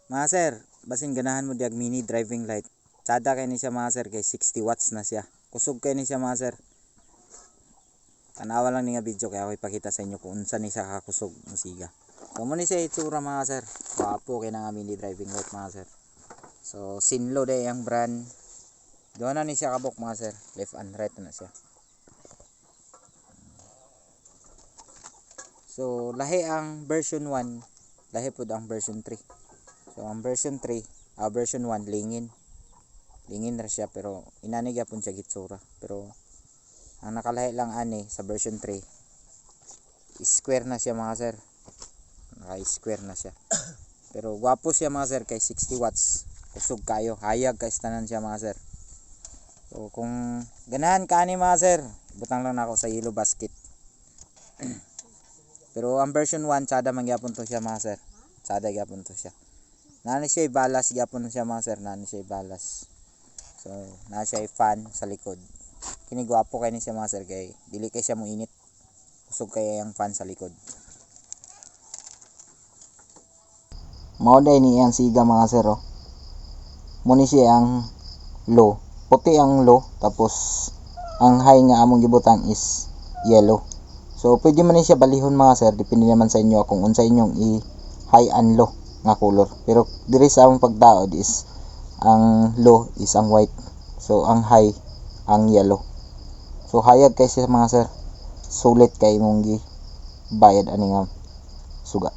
Mga sir, basin ganahan mo diag mini driving light. Tsada kay ni siya mga sir kay 60 watts na siya. Kusog kay ni siya mga sir. Tanawa lang ni nga video kaya ako ipakita sa inyo kung unsa ni siya kakusog musiga. So mo ni siya itsura mga sir. Wapo kay na nga mini driving light mga sir. So Sinlo day ang brand. Doon na ni siya kabok mga sir. Left and right na siya. So lahi ang version 1, lahi pud ang version 3. So ang version 3, version 1 lingin. Lingin ra siya pero inani gyapon siya gitsura. Pero ang nakalahi lang ani sa version 3, square na siya mga sir. Naka-square na siya. Pero gwapo siya mga sir kay 60 watts. Kusog kayo, hayag kay tanan siya mga sir. So kung ganahan ka ani mga sir, butang lang nako sa yellow basket. Pero ang version 1 tsada man gyapon to siya mga sir. Tsada gyapon to siya. Nani siya balas gyapon siya mga sir, nani siya balas. So na siya fan sa likod. Kini gwapo kay ni siya mga sir kay dili kay siya mo init. Kusog kay ang fan sa likod. Mao day ni ang siga mga sir oh. Mo ni siya ang low. Puti ang low tapos ang high nga among gibutang is yellow. So pwede man ni siya balihon mga sir, depende naman sa inyo kung unsa inyong i-high and low nga color. Pero diri sa among pagdaod is ang low is ang white. So ang high ang yellow. So hayag kay siya mga sir. Sulit kay mong gi bayad ani nga suga.